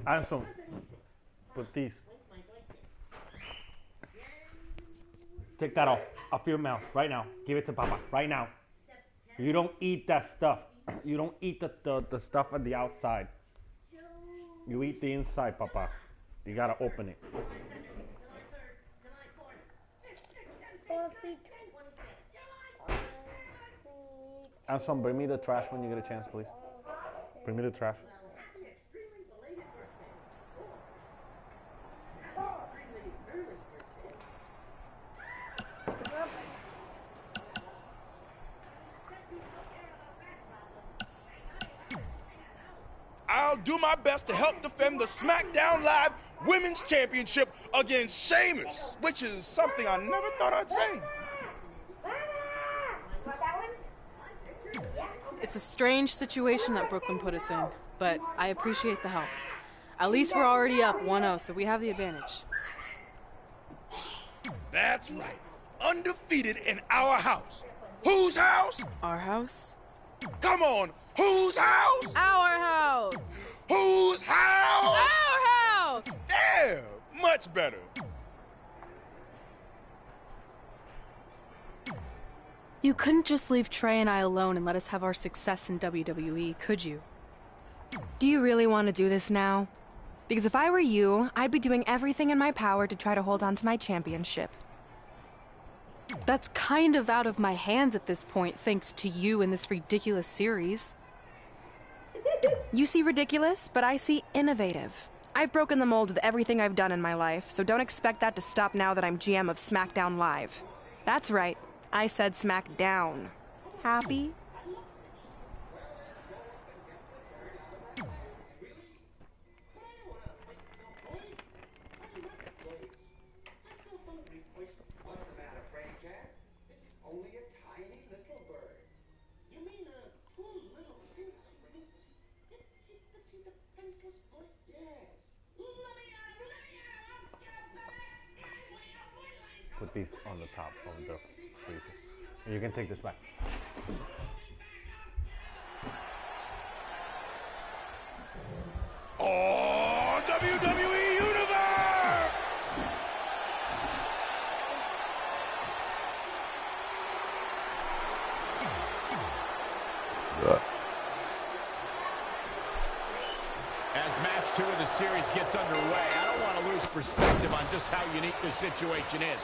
Anson, put these. Take that off your mouth right now. Give it to Papa right now. You don't eat that stuff. You don't eat the stuff on the outside. You eat the inside, Papa. You gotta open it. Anson, bring me the trash when you get a chance, please. Bring me the trash. I'll do my best to help defend the SmackDown Live Women's Championship against Sheamus, which is something I never thought I'd say. It's a strange situation that Brooklyn put us in, but I appreciate the help. At least we're already up 1-0, so we have the advantage. That's right. Undefeated in our house. Whose house? Our house? Come on. Whose house? Our house! Whose house? Our house! Yeah, much better. You couldn't just leave Trey and I alone and let us have our success in WWE, could you? Do you really want to do this now? Because if I were you, I'd be doing everything in my power to try to hold on to my championship. That's kind of out of my hands at this point, thanks to you and this ridiculous series. You see ridiculous, but I see innovative. I've broken the mold with everything I've done in my life, so don't expect that to stop now that I'm GM of SmackDown Live. That's right, I said SmackDown. Happy? Put these on the top of the freezer. You can take this back. Oh, WWE Universe! As match 2 of the series gets underway, I don't want to lose perspective on just how unique this situation is.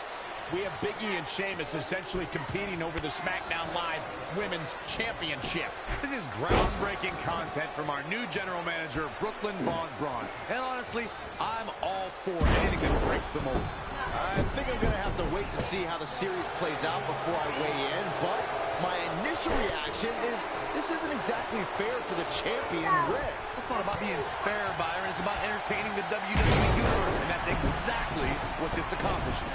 We have Big E and Sheamus essentially competing over the SmackDown Live Women's Championship. This is groundbreaking content from our new general manager, Brooklyn Von Braun. And honestly, I'm all for anything that breaks the mold. I think I'm going to have to wait to see how the series plays out before I weigh in, but my initial reaction is this isn't exactly fair for the champion, Red. It's not about being fair, Byron. It's about entertaining the WWE Universe, and that's exactly what this accomplishes.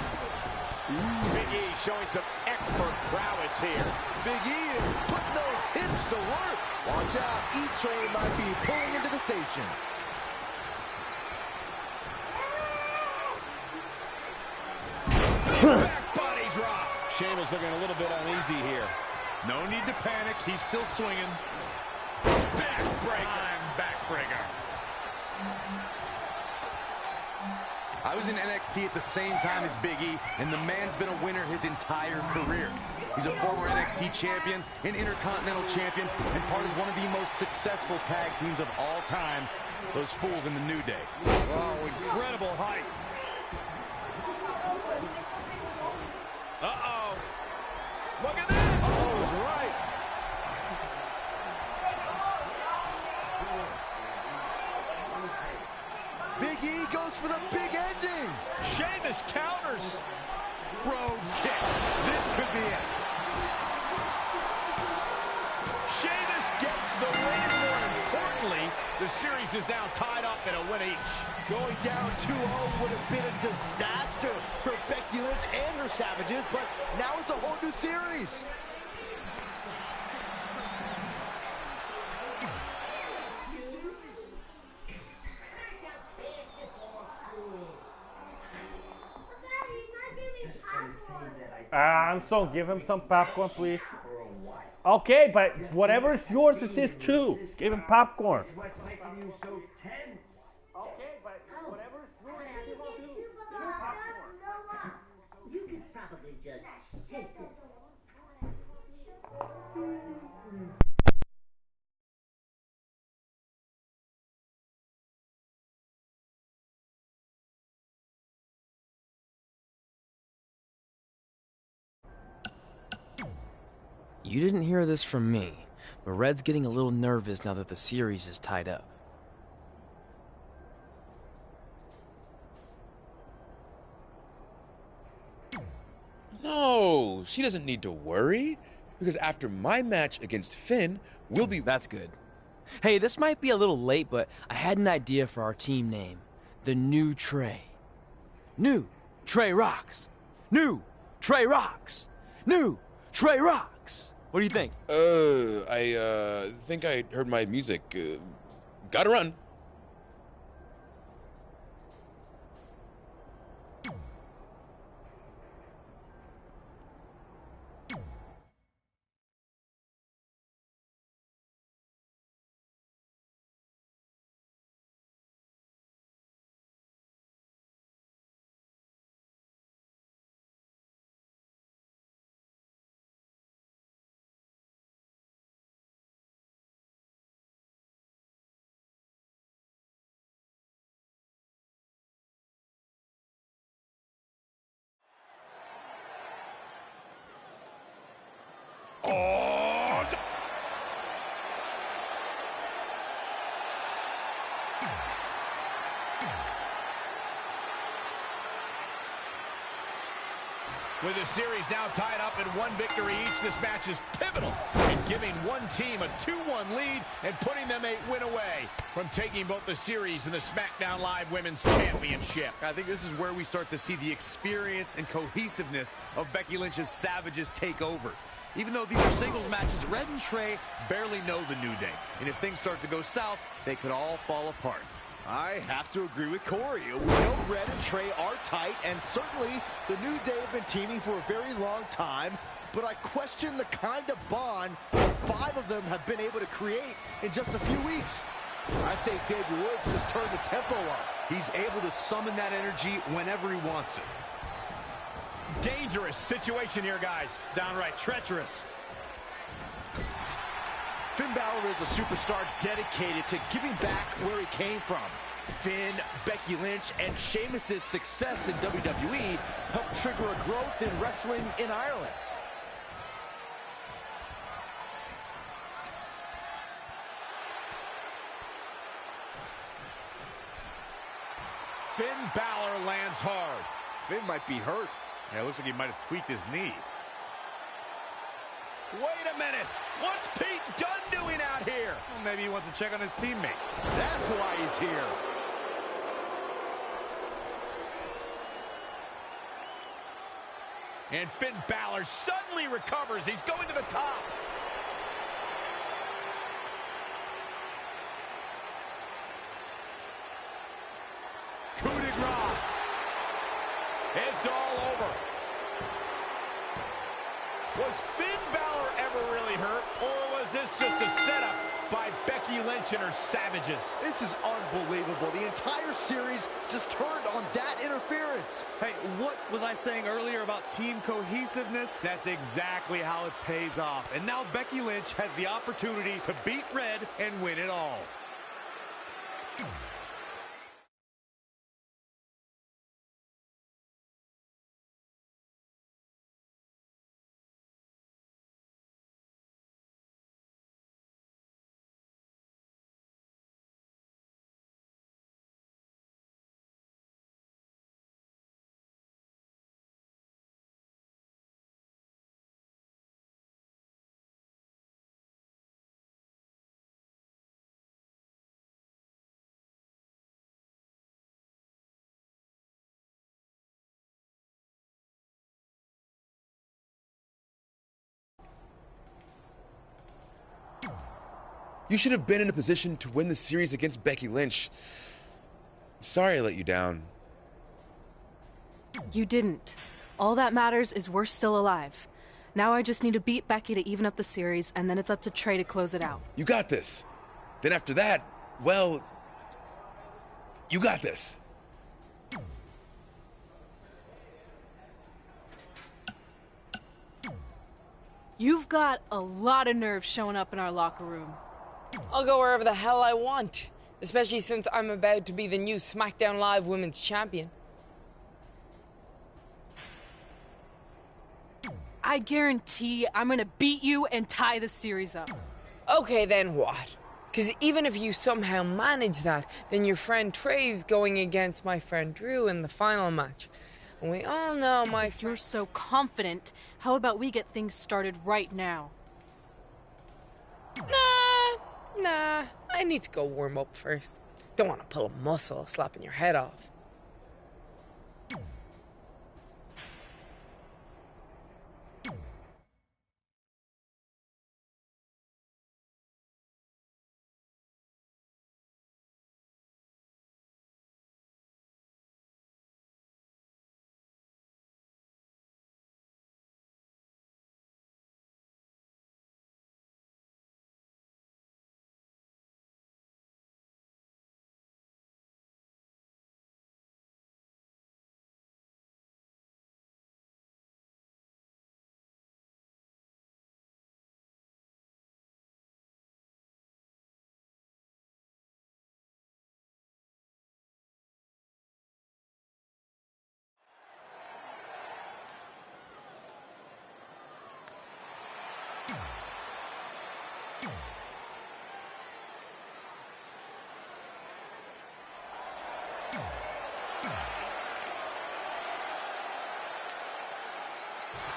Big E showing some expert prowess here. Big E is putting those hips to work. Watch out, E-Train might be pulling into the station. Back body drop. Sheamus looking a little bit uneasy here. No need to panic. He's still swinging. Backbreaker. Backbreaker. I was in NXT at the same time as Big E, and the man's been a winner his entire career. He's a former NXT champion, an Intercontinental champion, and part of one of the most successful tag teams of all time, those fools in the New Day. Oh, incredible height. Uh-oh. Look at this. Oh, he's right. Big E goes for the big ending. Sheamus counters. Bro kick. This could be it. Sheamus gets the win. More importantly, the series is now tied up in a win each. Going down 2-0 would have been a disaster for Becky Lynch and her Savages, but now it's a whole new series. Anson, give him some popcorn, please. Okay, but whatever is yours is his too. Give him popcorn. Okay, but whatever is smooth, you will do. You need popcorn. You could probably just take this. You didn't hear this from me, but Red's getting a little nervous now that the series is tied up. No, she doesn't need to worry, because after my match against Finn, we'll be... That's good. Hey, this might be a little late, but I had an idea for our team name. The New Trey. New Trey Rocks. New Trey Rocks. New Trey Rocks. What do you think? I think I heard my music. Gotta run. With the series now tied up in one victory each, this match is pivotal in giving one team a 2-1 lead and putting them a win away from taking both the series and the SmackDown Live Women's Championship. I think this is where we start to see the experience and cohesiveness of Becky Lynch's Savages take over. Even though these are singles matches, Red and Trey barely know the New Day. And if things start to go south, they could all fall apart. I have to agree with Corey. We know Red and Trey are tight, and certainly the New Day have been teaming for a very long time, but I question the kind of bond the 5 of them have been able to create in just a few weeks. I'd say Xavier Woods just turned the tempo up. He's able to summon that energy whenever he wants it. Dangerous situation here, guys. Downright treacherous. Finn Balor is a superstar dedicated to giving back where he came from. Finn, Becky Lynch, and Sheamus' success in WWE helped trigger a growth in wrestling in Ireland. Finn Balor lands hard. Finn might be hurt. Yeah, it looks like he might have tweaked his knee. Wait a minute! What's Pete Dunne doing out here? Well, maybe he wants to check on his teammate. That's why he's here. And Finn Balor suddenly recovers. He's going to the top. Coup de grace. It's all over. Was Finn Balor ever really hurt, or was this just a setup by Becky Lynch and her Savages? This is unbelievable. The entire series just turned on that interference. Hey, what was I saying earlier about team cohesiveness? That's exactly how it pays off. And now Becky Lynch has the opportunity to beat Red and win it all. You should have been in a position to win the series against Becky Lynch. I'm sorry I let you down. You didn't. All that matters is we're still alive. Now I just need to beat Becky to even up the series, and then it's up to Trey to close it out. You got this. Then after that, well, You got this. You've got a lot of nerve showing up in our locker room. I'll go wherever the hell I want, especially since I'm about to be the new SmackDown Live Women's Champion. I guarantee I'm gonna beat you and tie the series up. Okay, then what? Because even if you somehow manage that, then your friend Trey's going against my friend Drew in the final match. And we all know my If you're so confident, how about we get things started right now? Nah, I need to go warm up first. Don't want to pull a muscle slapping your head off.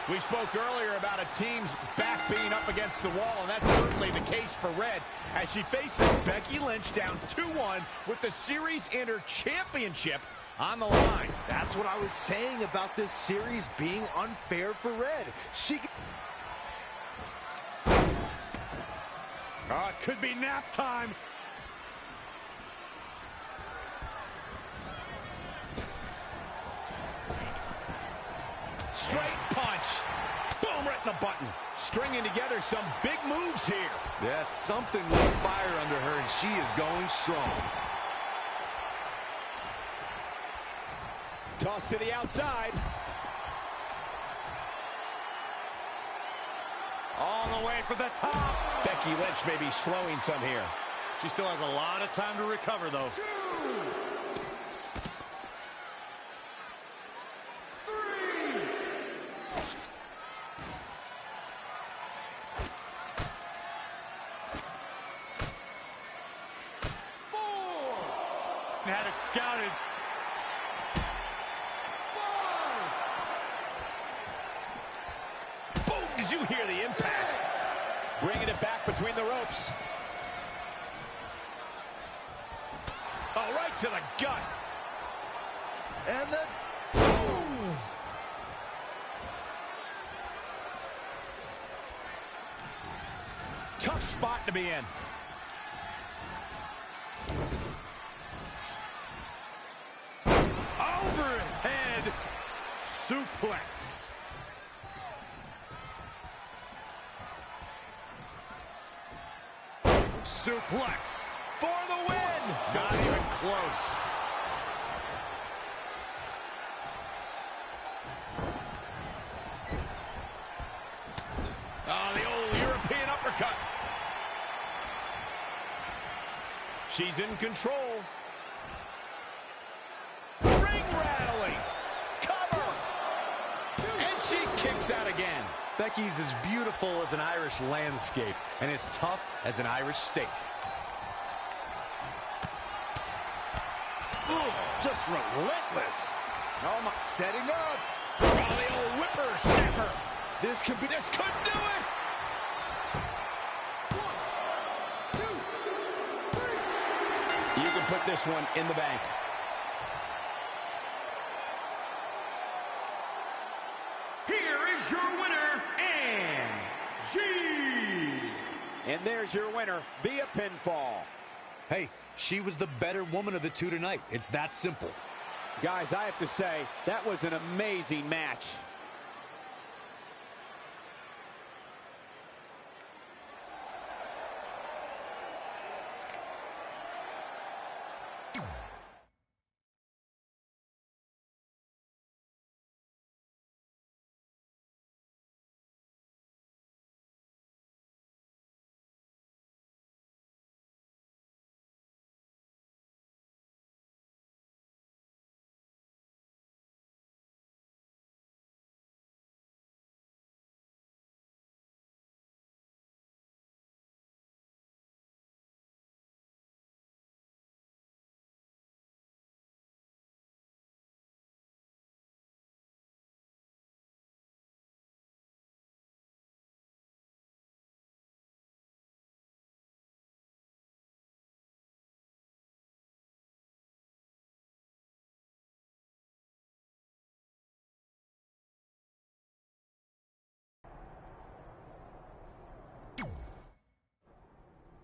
We spoke earlier about a team's back being up against the wall, and that's certainly the case for Red as she faces Becky Lynch down 2-1 with the Series Inter Championship on the line. That's what I was saying about this series being unfair for Red. It could be nap time. Straight punch. Boom, right in the button. Stringing together some big moves here. Yeah, something lit fire under her, and she is going strong. Toss to the outside. All the way for the top. Becky Lynch may be slowing some here. She still has a lot of time to recover, though. 2, 3. Had it scouted. 5. Boom! Did you hear the impact? Bringing it back between the ropes. Oh, right to the gut. And then, Boom! Tough spot to be in. Overhead suplex. Suplex for the win. Not even close. Oh, the old European uppercut. She's in control. Ring rattling. Cover. And she kicks out again. Becky's as beautiful as an Irish landscape and as tough as an Irish steak. ooh, just relentless. Oh my, setting up. Oh, the old whippersnapper. This could do it. 1, 2, 3. You can put this one in the bank. Here is your winner, and And there's your winner via pinfall. Hey, she was the better woman of the two tonight. It's that simple. Guys, I have to say, that was an amazing match.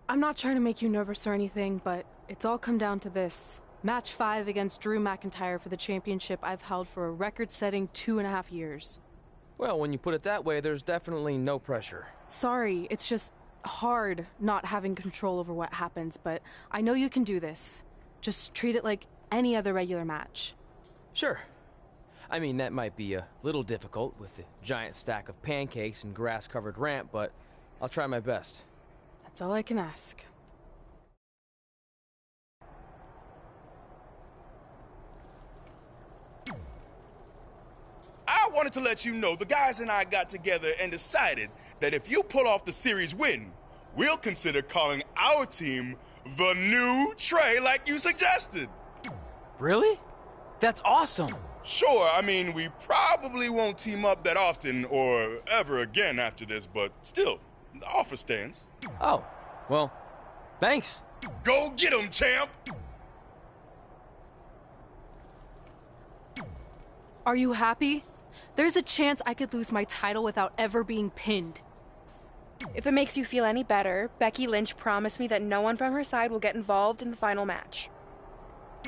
I'm not trying to make you nervous or anything, but it's all come down to this. Match 5 against Drew McIntyre for the championship I've held for a record-setting 2.5 years. Well, when you put it that way, there's definitely no pressure. Sorry, it's just hard not having control over what happens, but I know you can do this. Just treat it like any other regular match. Sure. I mean, that might be a little difficult with the giant stack of pancakes and grass-covered ramp, but I'll try my best. That's all I can ask. I wanted to let you know the guys and I got together and decided that if you pull off the series win, we'll consider calling our team the New Trey like you suggested. Really? That's awesome! Sure, I mean, we probably won't team up that often or ever again after this, but still, the offer stands. Oh, well, thanks. Go get 'em, champ! Are you happy? There's a chance I could lose my title without ever being pinned. If it makes you feel any better, Becky Lynch promised me that no one from her side will get involved in the final match.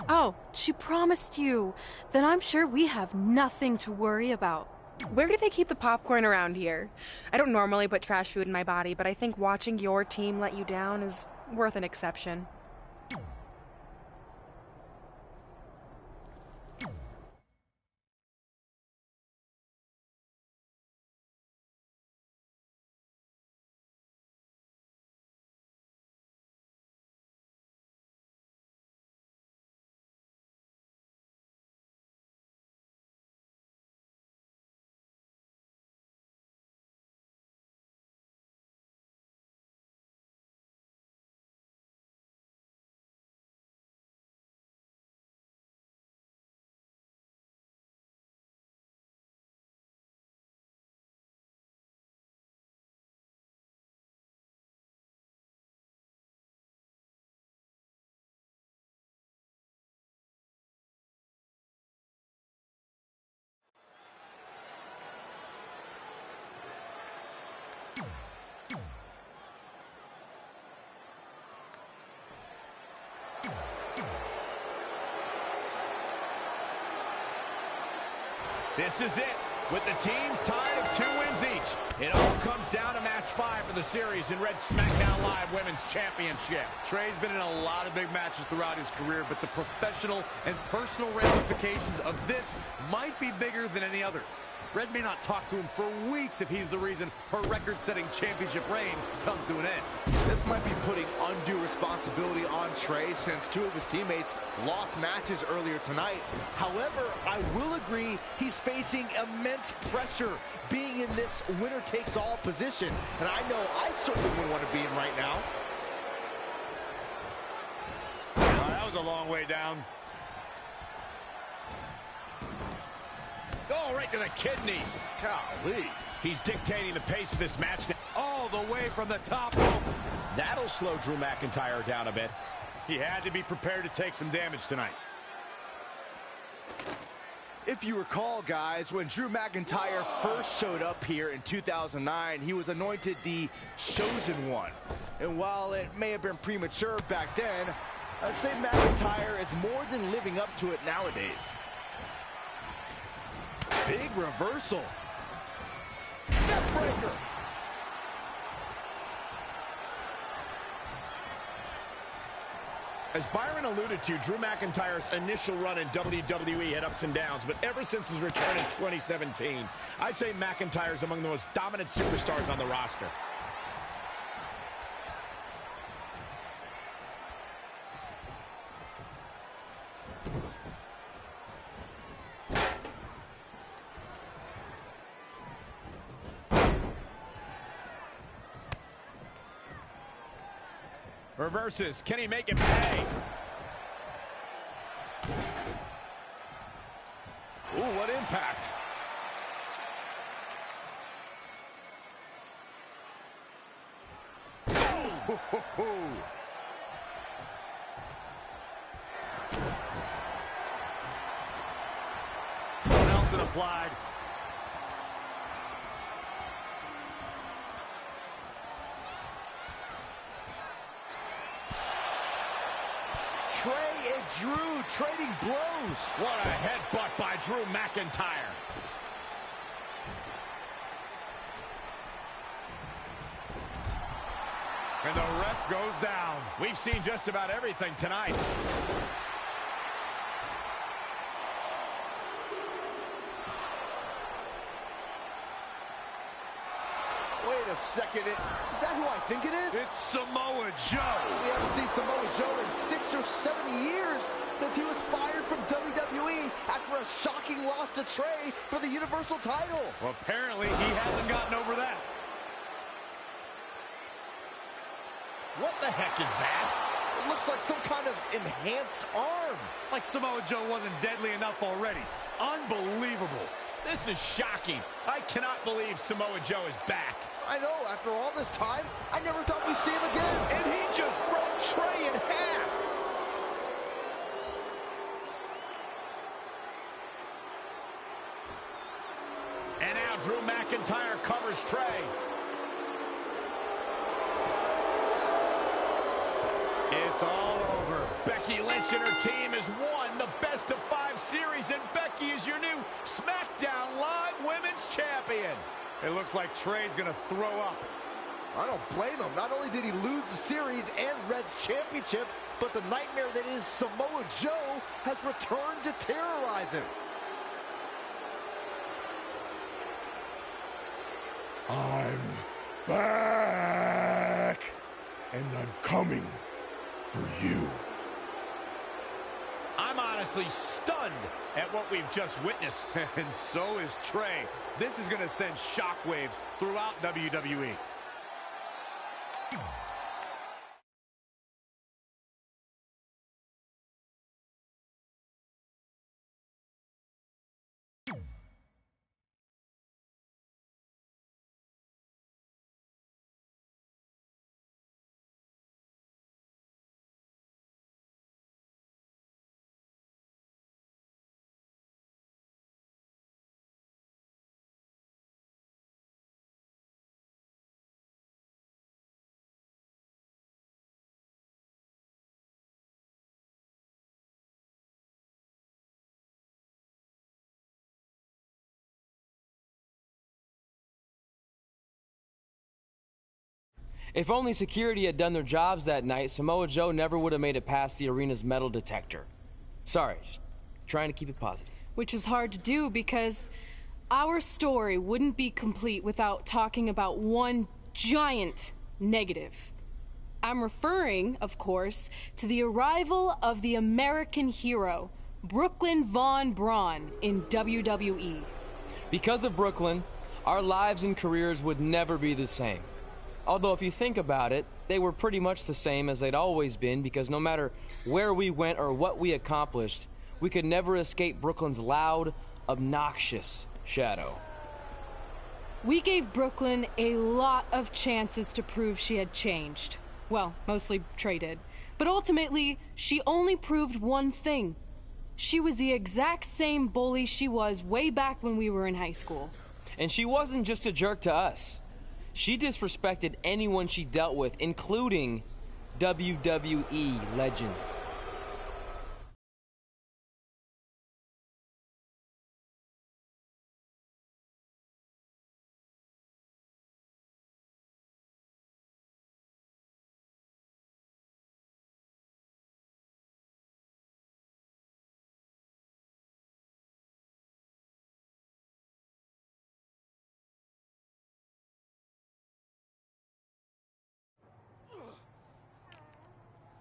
Oh, she promised you. Then I'm sure we have nothing to worry about. Where do they keep the popcorn around here? I don't normally put trash food in my body, but I think watching your team let you down is worth an exception. This is it, with the teams tied at 2 wins each. It all comes down to match 5 of the series in Red SmackDown Live Women's Championship. Trey's been in a lot of big matches throughout his career, but the professional and personal ramifications of this might be bigger than any other. Red may not talk to him for weeks if he's the reason her record-setting championship reign comes to an end. This might be putting undue responsibility on Trey since 2 of his teammates lost matches earlier tonight. However, I will agree he's facing immense pressure being in this winner-takes-all position. And I know I certainly wouldn't want to be in right now. Oh, that was a long way down. Oh, right to the kidneys. Golly. He's dictating the pace of this match all the way from the top rope. That'll slow Drew McIntyre down a bit. He had to be prepared to take some damage tonight. If you recall, guys, when Drew McIntyre first showed up here in 2009, he was anointed the Chosen One. And while it may have been premature back then, I'd say McIntyre is more than living up to it nowadays. Big reversal. Neck breaker. As Byron alluded to, Drew McIntyre's initial run in WWE had ups and downs, but ever since his return in 2017, I'd say McIntyre's among the most dominant superstars on the roster. Reverses. Can he make it pay? Ooh, what impact. Nelson applied. Trey and Drew trading blows. What a headbutt by Drew McIntyre. And the ref goes down. We've seen just about everything tonight. Wait a second. Is that who I think it is? It's Samoa Joe. We haven't seen Samoa Joe in 6 or 7 years since he was fired from WWE after a shocking loss to Trey for the Universal title. Well, apparently he hasn't gotten over that. What the heck is that? It looks like some kind of enhanced arm. Like Samoa Joe wasn't deadly enough already. Unbelievable. This is shocking. I cannot believe Samoa Joe is back. I know, after all this time, I never thought we'd see him again. And he just broke Trey in half. And now Drew McIntyre covers Trey. It's all over. Becky Lynch and her team has won the best-of-5 series, and Becky is your new SmackDown Live Women's Champion. It looks like Trey's gonna throw up. I don't blame him. Not only did he lose the series and Red's championship, but the nightmare that is Samoa Joe has returned to terrorize him. I'm back, and I'm coming for you. I'm honestly stunned at what we've just witnessed. And so is Trey. This is gonna send shockwaves throughout WWE. If only security had done their jobs that night, Samoa Joe never would have made it past the arena's metal detector. Sorry, just trying to keep it positive. Which is hard to do because our story wouldn't be complete without talking about one giant negative. I'm referring, of course, to the arrival of the American hero, Brooklyn Von Braun, in WWE. Because of Brooklyn, our lives and careers would never be the same. Although if you think about it, they were pretty much the same as they'd always been, because no matter where we went or what we accomplished, we could never escape Brooklyn's loud, obnoxious shadow. We gave Brooklyn a lot of chances to prove she had changed. Well, mostly Trey did. But ultimately, she only proved one thing. She was the exact same bully she was way back when we were in high school. And she wasn't just a jerk to us. She disrespected anyone she dealt with, including WWE legends.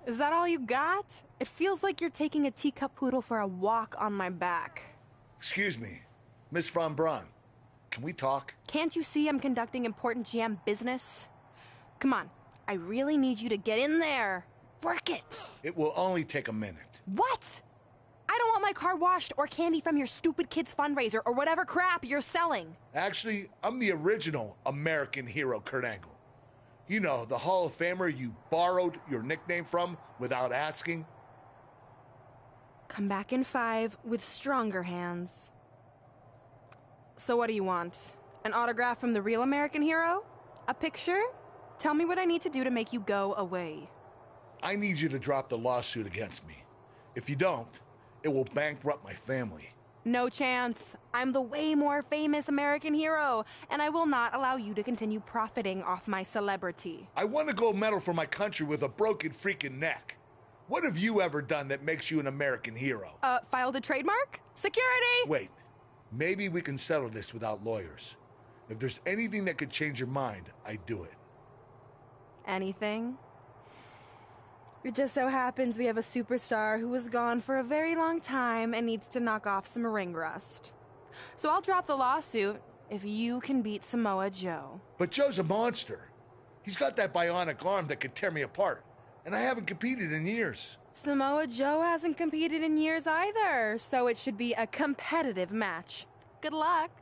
Is that all you got? It feels like you're taking a teacup poodle for a walk on my back. Excuse me, Miss Von Braun. Can we talk? Can't you see I'm conducting important GM business? Come on, I really need you to get in there. Work it. It will only take a minute. What? I don't want my car washed or candy from your stupid kids fundraiser or whatever crap you're selling. Actually, I'm the original American hero, Kurt Angle. You know, the Hall of Famer you borrowed your nickname from without asking. Come back in 5 with stronger hands. So what do you want? An autograph from the real American hero? A picture? Tell me what I need to do to make you go away. I need you to drop the lawsuit against me. If you don't, it will bankrupt my family. No chance. I'm the way more famous American hero, and I will not allow you to continue profiting off my celebrity. I won a gold medal for my country with a broken freaking neck. What have you ever done that makes you an American hero? Filed a trademark? Security! Wait, maybe we can settle this without lawyers. If there's anything that could change your mind, I'd do it. Anything? It just so happens we have a superstar who was gone for a very long time and needs to knock off some ring rust. So I'll drop the lawsuit if you can beat Samoa Joe. But Joe's a monster. He's got that bionic arm that could tear me apart, and I haven't competed in years. Samoa Joe hasn't competed in years either, so it should be a competitive match. Good luck.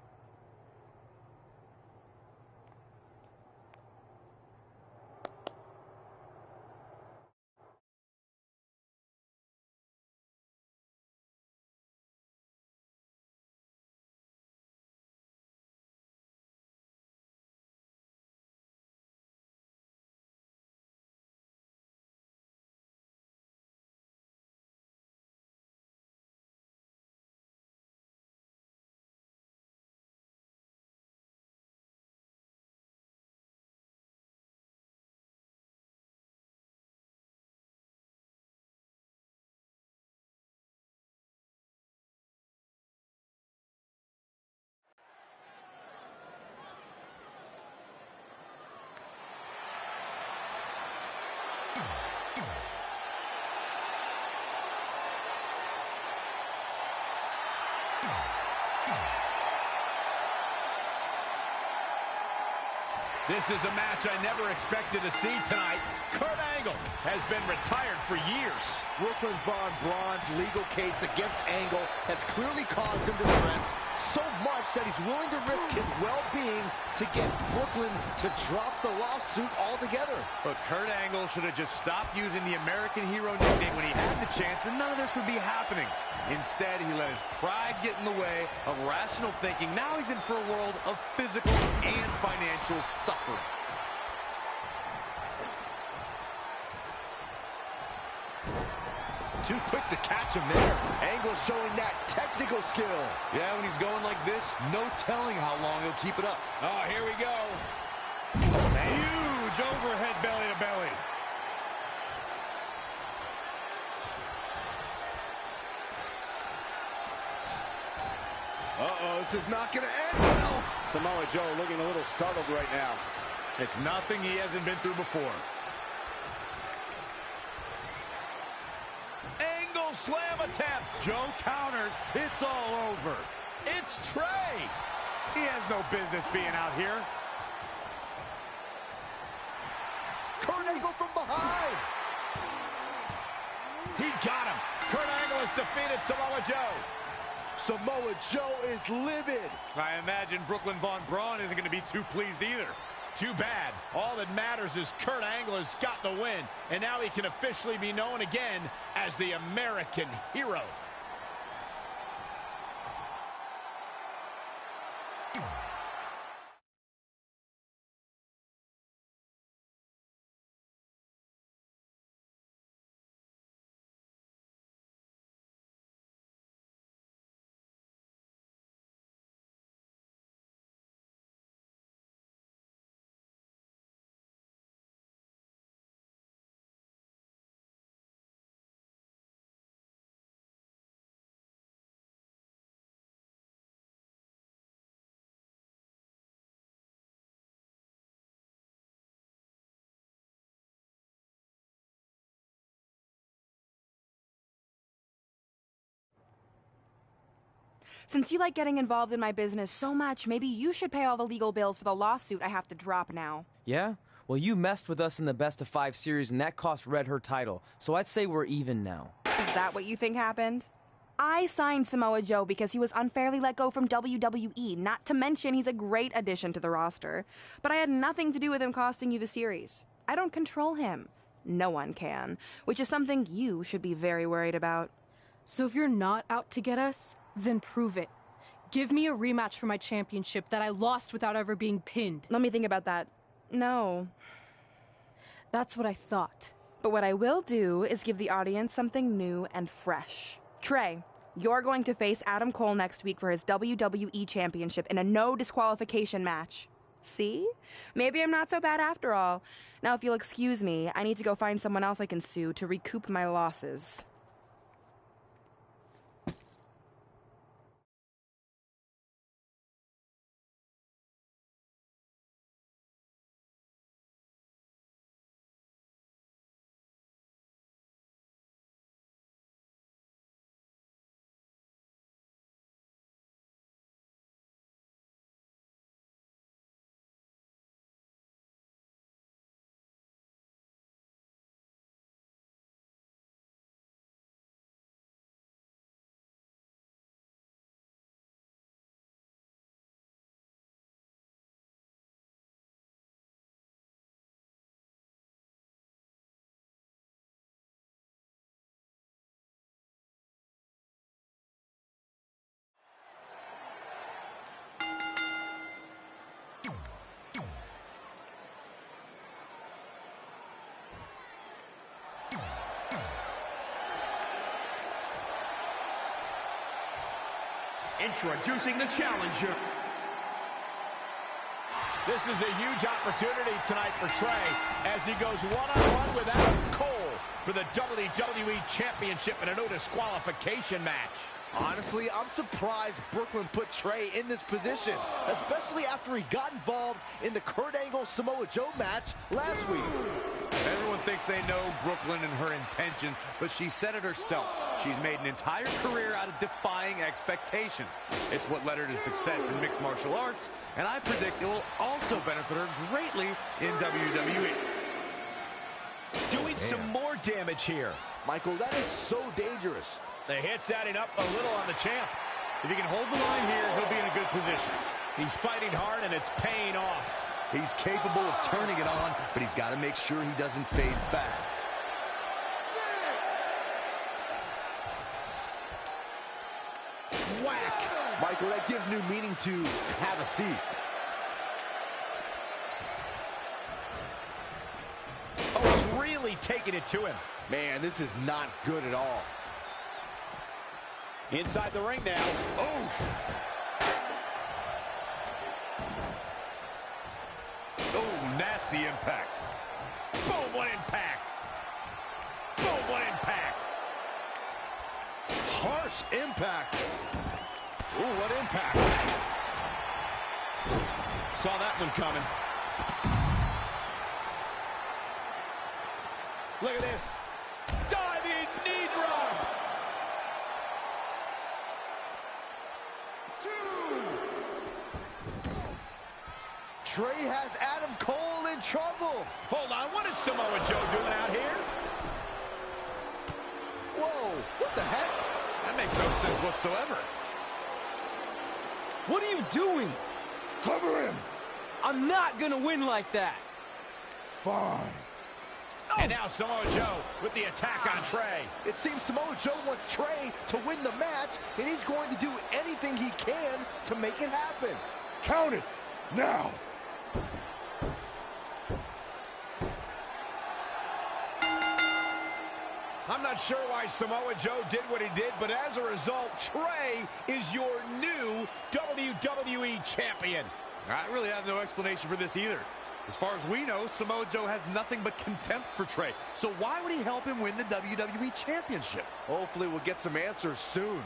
This is a match I never expected to see tonight. Kurt Angle has been retired for years. Brooklyn Von Braun's legal case against Angle has clearly caused him distress, so much that he's willing to risk his well-being to get Brooklyn to drop the lawsuit altogether. But Kurt Angle should have just stopped using the American Hero nickname when he had the chance, and none of this would be happening. Instead, he let his pride get in the way of rational thinking. Now he's in for a world of physical and financial suffering. Too quick to catch him there. Angle showing that technical skill. Yeah, when he's going like this, no telling how long he'll keep it up. Oh, here we go. Huge overhead belly to belly. Uh-oh, this is not going to end well. Samoa Joe looking a little startled right now. It's nothing he hasn't been through before. Angle slam attempt. Joe counters. It's all over. It's Trey. He has no business being out here. Kurt Angle from behind. He got him. Kurt Angle has defeated Samoa Joe. Samoa Joe is livid. I imagine Brooklyn Von Braun isn't going to be too pleased either. Too bad. All that matters is Kurt Angle has got the win, and now he can officially be known again as the American Hero. Since you like getting involved in my business so much, maybe you should pay all the legal bills for the lawsuit I have to drop now. Yeah? Well, you messed with us in the Best of 5 series, and that cost Red her title, so I'd say we're even now. Is that what you think happened? I signed Samoa Joe because he was unfairly let go from WWE, not to mention he's a great addition to the roster. But I had nothing to do with him costing you the series. I don't control him. No one can, which is something you should be very worried about. So if you're not out to get us, then prove it. Give me a rematch for my championship that I lost without ever being pinned. Let me think about that. No. That's what I thought. But what I will do is give the audience something new and fresh. Trey, you're going to face Adam Cole next week for his WWE Championship in a no disqualification match. See? Maybe I'm not so bad after all. Now, if you'll excuse me, I need to go find someone else I can sue to recoup my losses. Introducing the challenger. This is a huge opportunity tonight for Trey as he goes one-on-one with Adam Cole for the WWE Championship in a no disqualification match. Honestly, I'm surprised Brooklyn put Trey in this position, especially after he got involved in the Kurt Angle Samoa Joe match last week. Everyone thinks they know Brooklyn and her intentions, but she said it herself. She's made an entire career out of defying expectations. It's what led her to success in mixed martial arts, and I predict it will also benefit her greatly in WWE. Doing some more damage here. Michael, that is so dangerous. The hit's adding up a little on the champ. If he can hold the line here, he'll be in a good position. He's fighting hard, and it's paying off. He's capable of turning it on, but he's got to make sure he doesn't fade fast. Whack! Michael, that gives new meaning to have a seat. Oh, he's really taking it to him. Man, this is not good at all. Inside the ring now. Oh! Oh, nasty impact. Boom, what impact! Boom, what impact! Harsh impact. Ooh, what impact! Saw that one coming. Look at this. Diving knee drop. Trey has Adam Cole in trouble. Hold on, what is Samoa Joe doing out here? Whoa, what the heck? That makes no sense whatsoever. What are you doing? Cover him! I'm not gonna win like that. Fine. And now Samoa Joe with the attack on Trey. It seems Samoa Joe wants Trey to win the match, and he's going to do anything he can to make it happen. Count it! Now! I'm not sure why Samoa Joe did what he did, but as a result, Trey is your new WWE Champion. I really have no explanation for this either. As far as we know, Samoa Joe has nothing but contempt for Trey. So why would he help him win the WWE Championship? Hopefully we'll get some answers soon.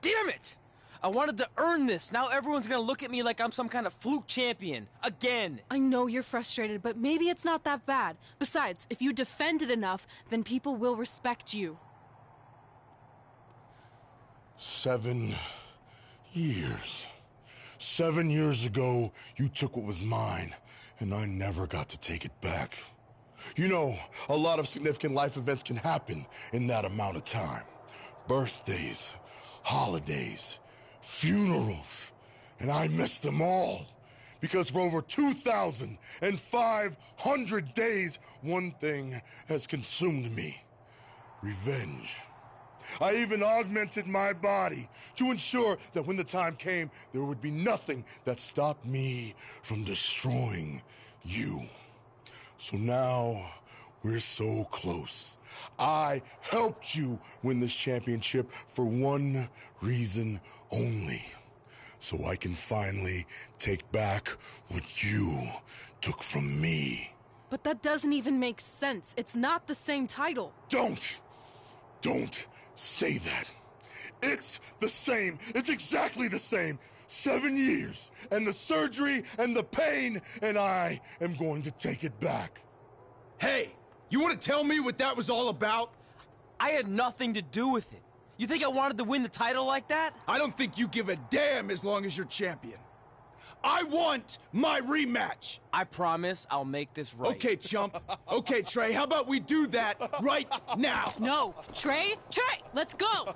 Damn it! I wanted to earn this. Now everyone's gonna look at me like I'm some kind of fluke champion. Again. I know you're frustrated, but maybe it's not that bad. Besides, if you defend it enough, then people will respect you. 7 years. 7 years ago, you took what was mine, and I never got to take it back. You know, a lot of significant life events can happen in that amount of time. Birthdays, holidays, funerals, and I missed them all. Because for over 2,500 days, one thing has consumed me: revenge. I even augmented my body to ensure that when the time came, there would be nothing that stopped me from destroying you. So now, we're so close. I helped you win this championship for one reason only: so I can finally take back what you took from me. But that doesn't even make sense. It's not the same title. Don't say that. It's the same. It's exactly the same. 7 years, and the surgery, and the pain, and I am going to take it back. Hey, you want to tell me what that was all about? I had nothing to do with it. You think I wanted to win the title like that? I don't think you give a damn as long as you're champion. I want my rematch! I promise I'll make this right. Okay, chump. Okay, Trey, how about we do that right now? No, Trey, let's go!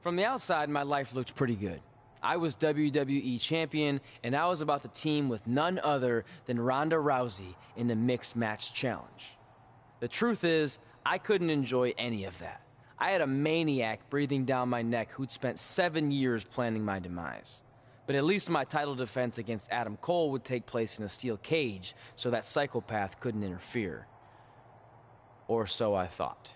From the outside, my life looked pretty good. I was WWE champion, and I was about to team with none other than Ronda Rousey in the Mixed Match Challenge. The truth is, I couldn't enjoy any of that. I had a maniac breathing down my neck who'd spent 7 years planning my demise. But at least my title defense against Adam Cole would take place in a steel cage, so that psychopath couldn't interfere. Or so I thought.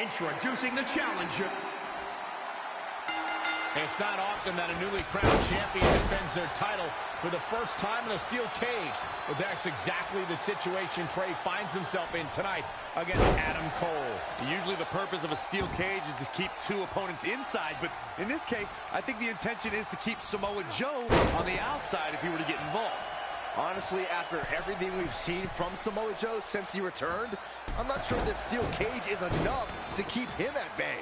Introducing the challenger. It's not often that a newly crowned champion defends their title for the first time in a steel cage, but that's exactly the situation Trey finds himself in tonight against Adam Cole. Usually the purpose of a steel cage is to keep two opponents inside, but in this case, I think the intention is to keep Samoa Joe on the outside if he were to get involved. Honestly, after everything we've seen from Samoa Joe since he returned, I'm not sure this steel cage is enough to keep him at bay.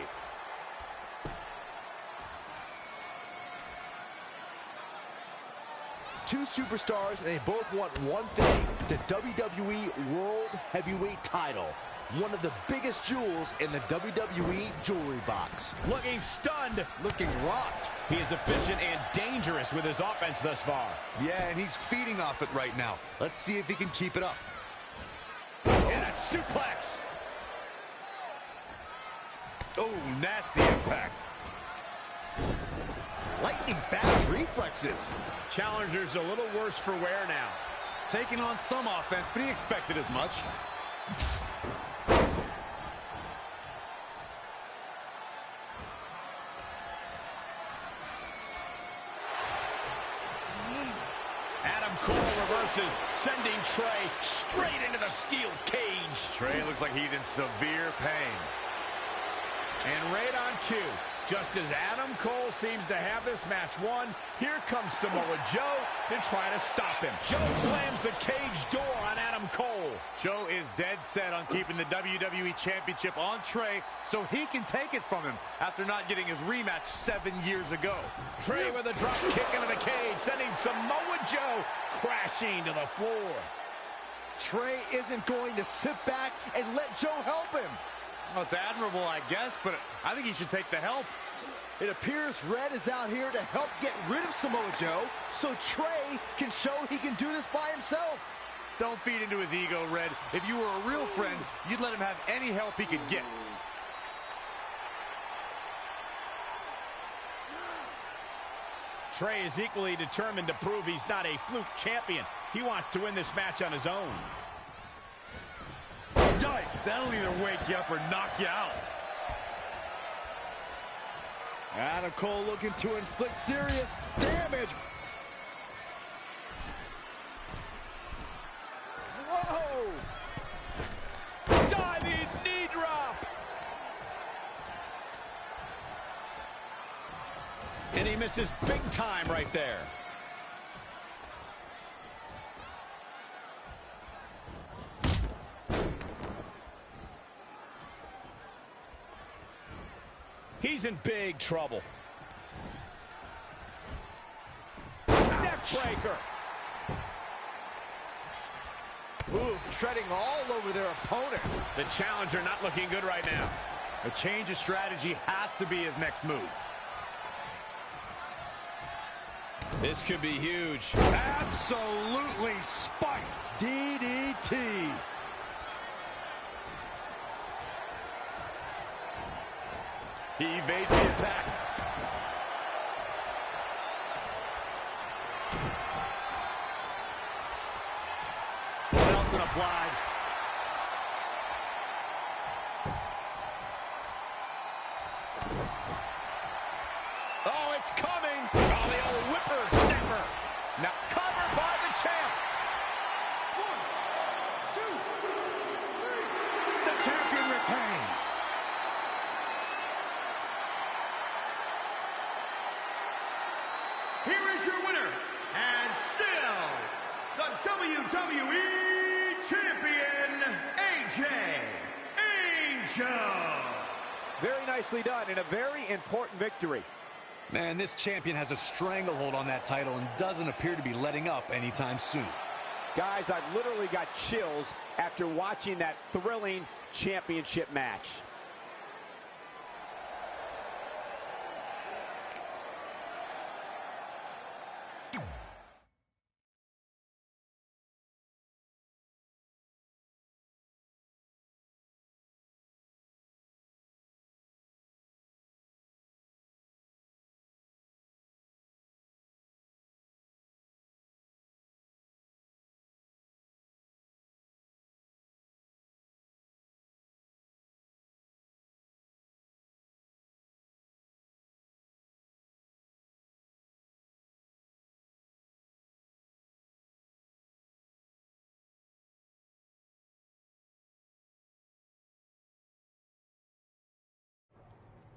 Two superstars, and they both want one thing: the WWE World Heavyweight title. One of the biggest jewels in the WWE jewelry box. Looking stunned, looking rocked. He is efficient and dangerous with his offense thus far. Yeah, and he's feeding off it right now. Let's see if he can keep it up. And a suplex. Oh, nasty impact. lightning fast reflexes. Challenger's a little worse for wear now. Taking on some offense, but he expected as much. Adam Cole reverses, sending Trey straight into the steel cage. Trey looks like he's in severe pain. And right on cue, just as Adam Cole seems to have this match won, here comes Samoa Joe to try to stop him. Joe slams the cage door on Adam Cole. Joe is dead set on keeping the WWE Championship on Trey so he can take it from him after not getting his rematch 7 years ago. Trey with a drop kick into the cage, sending Samoa Joe crashing to the floor. Trey isn't going to sit back and let Joe help him. Well, it's admirable, I guess, but I think he should take the help. It appears Red is out here to help get rid of Samoa Joe so Trey can show he can do this by himself. Don't feed into his ego, Red. If you were a real friend, you'd let him have any help he could get. Trey is equally determined to prove he's not a fluke champion. He wants to win this match on his own. Yikes, that'll either wake you up or knock you out. Adam Cole looking to inflict serious damage. Whoa! Diving knee drop! And he misses big time right there. He's in big trouble. Neckbreaker. Ooh, treading all over their opponent. The challenger not looking good right now. A change of strategy has to be his next move. This could be huge. Absolutely spiked. DDT. He evades the attack. Nelson applied. Oh, it's coming. Oh, the old whippersnapper. Now covered by the champ. 1, 2, 3. The champion retains. Here is your winner, and still the WWE Champion, AJ Angel. Very nicely done, and a very important victory. Man, this champion has a stranglehold on that title and doesn't appear to be letting up anytime soon. Guys, I've literally got chills after watching that thrilling championship match.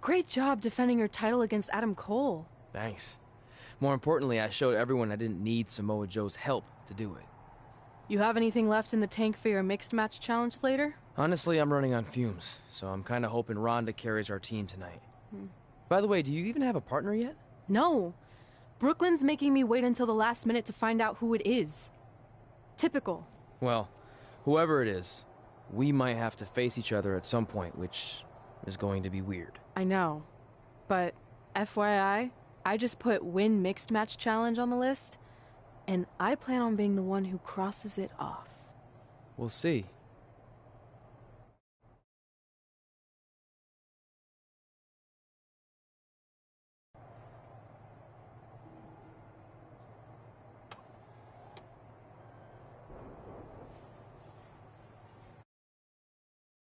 Great job defending your title against Adam Cole. Thanks. More importantly, I showed everyone I didn't need Samoa Joe's help to do it. You have anything left in the tank for your mixed match challenge later? Honestly, I'm running on fumes, so I'm kind of hoping Rhonda carries our team tonight. By the way, do you even have a partner yet? No. Brooklyn's making me wait until the last minute to find out who it is. Typical. Well, whoever it is, we might have to face each other at some point, which is going to be weird. I know. But FYI, I just put win mixed match challenge on the list, and I plan on being the one who crosses it off. We'll see.